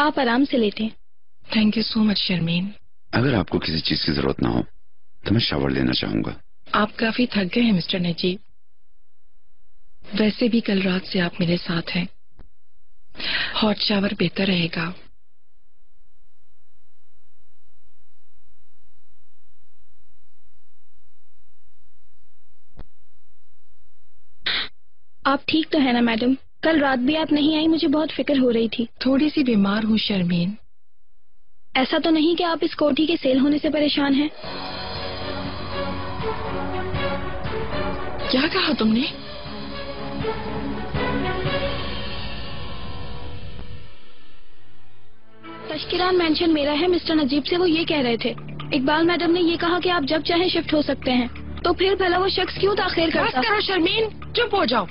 आप आराम से लेटें। Thank you so much Sharmeen. अगर आपको किसी चीज की जरूरत ना हो तो मैं शावर लेना चाहूंगा। आप काफी थक गए हैं मिस्टर नजीब। वैसे भी कल रात से आप मेरे साथ हैं। हॉट शावर बेहतर रहेगा। आप ठीक तो है ना मैडम? कल रात भी आप नहीं आई, मुझे बहुत फिक्र हो रही थी। थोड़ी सी बीमार हूँ शर्मीन। ऐसा तो नहीं कि आप इस कोठी के सेल होने से परेशान हैं? क्या कहा तुमने? तश्किरान मेंशन मेरा है। मिस्टर नजीब से वो ये कह रहे थे। इकबाल मैडम ने ये कहा कि आप जब चाहे शिफ्ट हो सकते हैं, तो फिर भला वो शख्स क्यों ताखिर करता? बस करो शर्मीन, चुप हो जाओ।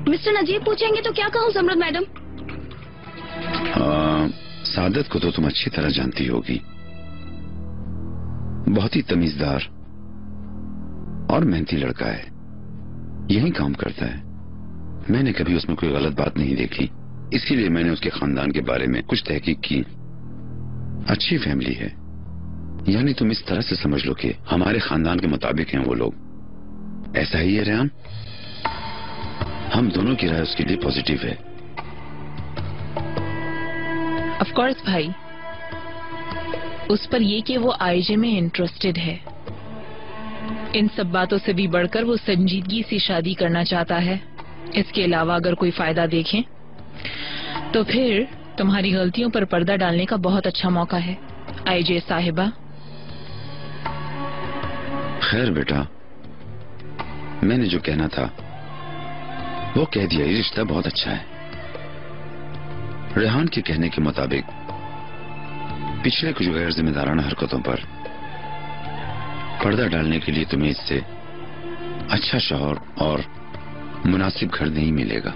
मिस्टर नजीब पूछेंगे तो क्या कहूँ जमरत मैडम? सादत को तो तुम अच्छी तरह जानती होगी। बहुत ही तमीजदार और मेहनती लड़का है, यही काम करता है। मैंने कभी उसमें कोई गलत बात नहीं देखी, इसीलिए मैंने उसके खानदान के बारे में कुछ तहकीक की। अच्छी फैमिली है, यानी तुम इस तरह से समझ लो कि हमारे खानदान के मुताबिक हैं वो लोग। ऐसा ही है रेहान? हम दोनों की राय उसके लिए पॉजिटिव है। ऑफ कोर्स भाई, उस पर ये कि वो आईजे में इंटरेस्टेड है। इन सब बातों से भी बढ़कर वो संजीदगी से शादी करना चाहता है। इसके अलावा अगर कोई फायदा देखें तो फिर तुम्हारी गलतियों पर पर्दा डालने का बहुत अच्छा मौका है आईजे साहिबा। खैर बेटा, मैंने जो कहना था वो कह दिया। ये रिश्ता बहुत अच्छा है। रेहान के कहने के मुताबिक पिछले कुछ गैर जिम्मेदाराना हरकतों पर पर्दा डालने के लिए तुम्हें इससे अच्छा शौहर और मुनासिब घर नहीं मिलेगा।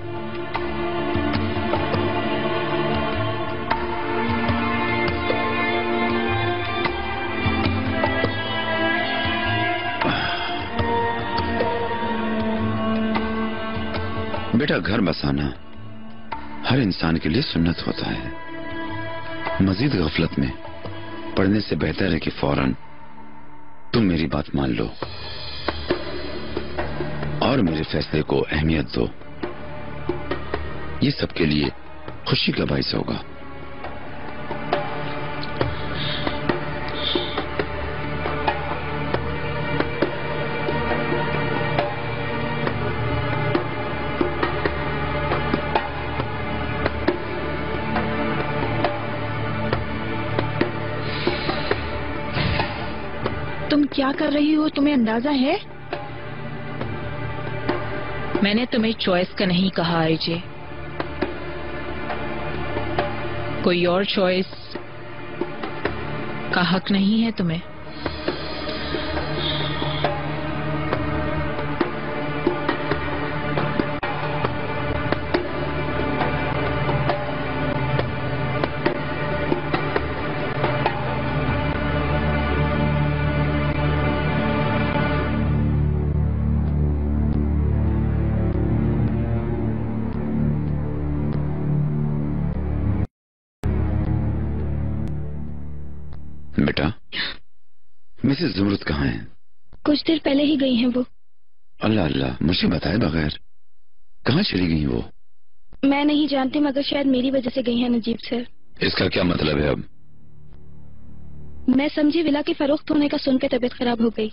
बेटा, घर बसाना हर इंसान के लिए सुन्नत होता है। मजीद गफलत में पढ़ने से बेहतर है कि फौरन तुम मेरी बात मान लो और मेरे फैसले को अहमियत दो। ये सबके लिए खुशी का बाइस होगा। तुम क्या कर रही हो, तुम्हें अंदाजा है? मैंने तुम्हें चॉइस का नहीं कहा आईजे। कोई और चॉइस का हक नहीं है तुम्हें। बेटा, मिसेस ज़ुमरुद कहाँ हैं? कुछ देर पहले ही गई हैं वो। अल्लाह अल्लाह, मुझे बताए बगैर कहाँ चली गई वो? मैं नहीं जानती, मगर शायद मेरी वजह से गई हैं नजीब सर। इसका क्या मतलब है अब? मैं समझी विला के फरोख्त होने का सुनकर तबीयत खराब हो गई।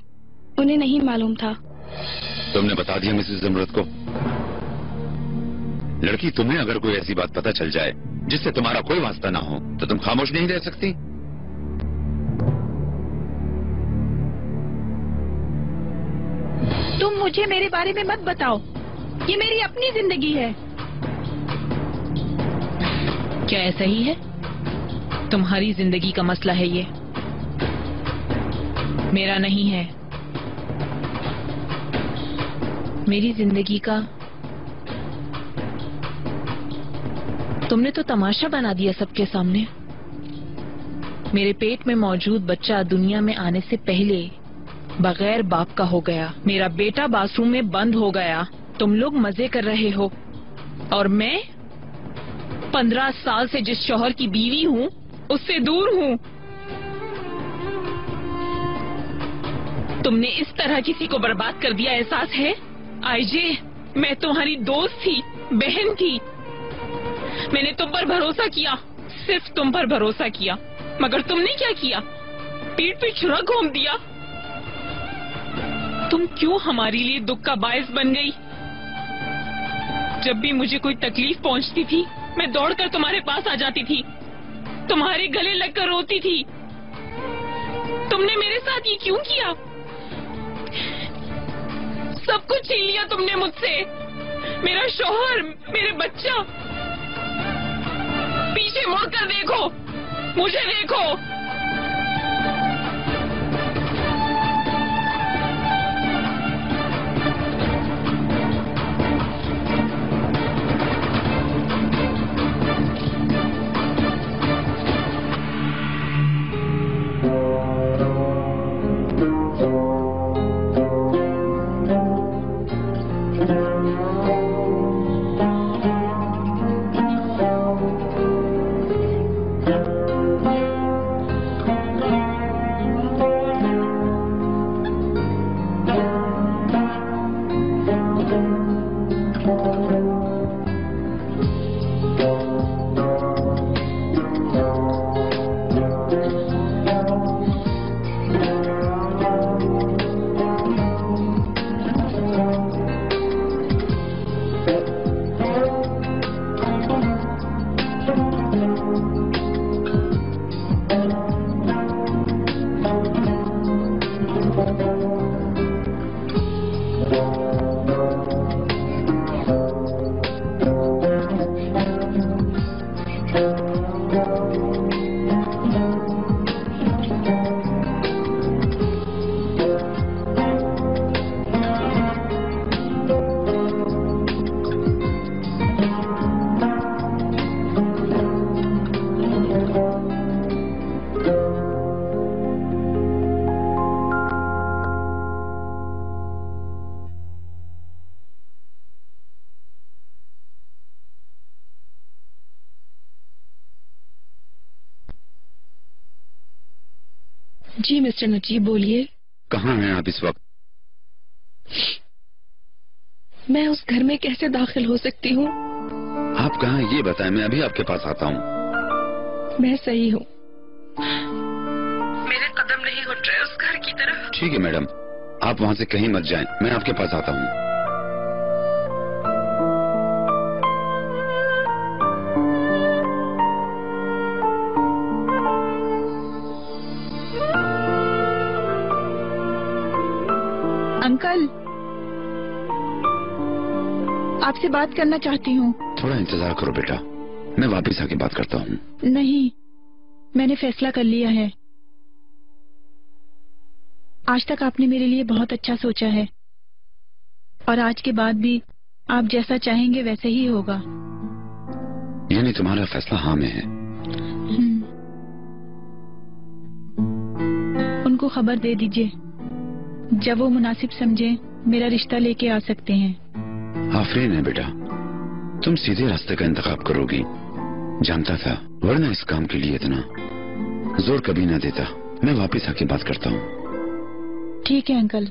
उन्हें नहीं मालूम था। तुमने बता दिया मिसेस ज़ुमरुद को? लड़की, तुम्हें अगर कोई ऐसी बात पता चल जाए जिससे तुम्हारा कोई वास्ता ना हो तो तुम खामोश नहीं रह सकती। तुम मुझे मेरे बारे में मत बताओ, ये मेरी अपनी जिंदगी है। क्या ऐसा ही है? तुम्हारी जिंदगी का मसला है ये, मेरा नहीं है। मेरी जिंदगी का तुमने तो तमाशा बना दिया सबके सामने। मेरे पेट में मौजूद बच्चा दुनिया में आने से पहले बगैर बाप का हो गया। मेरा बेटा बाथरूम में बंद हो गया। तुम लोग मजे कर रहे हो और मैं 15 साल से जिस शौहर की बीवी हूँ उससे दूर हूँ। तुमने इस तरह किसी को बर्बाद कर दिया, एहसास है? आईजे, मैं तुम्हारी दोस्त थी, बहन थी। मैंने तुम पर भरोसा किया, सिर्फ तुम पर भरोसा किया, मगर तुमने क्या किया? पीठ पे छुरा घोंप दिया। तुम क्यों हमारे लिए दुख का बायस बन गई? जब भी मुझे कोई तकलीफ पहुंचती थी मैं दौड़कर तुम्हारे पास आ जाती थी, तुम्हारे गले लगकर रोती थी। तुमने मेरे साथ ये क्यों किया? सब कुछ छीन लिया तुमने मुझसे, मेरा शौहर, मेरे बच्चा। पीछे मुड़कर देखो, मुझे देखो। जी मिस्टर नजीब, बोलिए। कहाँ हैं आप इस वक्त? मैं उस घर में कैसे दाखिल हो सकती हूँ? आप कहाँ ये बताएं, मैं अभी आपके पास आता हूँ। मैं सही हूँ, मेरे कदम नहीं उठ रहे उस घर की तरफ। ठीक है मैडम, आप वहाँ से कहीं मत जाएं, मैं आपके पास आता हूँ। अंकल, आपसे बात करना चाहती हूँ। थोड़ा इंतजार करो बेटा, मैं वापस आके बात करता हूँ। नहीं, मैंने फैसला कर लिया है। आज तक आपने मेरे लिए बहुत अच्छा soचा है और आज के बाद भी आप जैसा चाहेंगे वैसे ही होगा। यानी तुम्हारा फैसला हाँ में है? उनको खबर दे दीजिए, जब वो मुनासिब समझे मेरा रिश्ता लेके आ सकते हैं। आफरीन है बेटा, तुम सीधे रास्ते का इंतखाब करोगी, जानता था, वरना इस काम के लिए इतना जोर कभी ना देता। मैं वापस आके बात करता हूँ। ठीक है अंकल।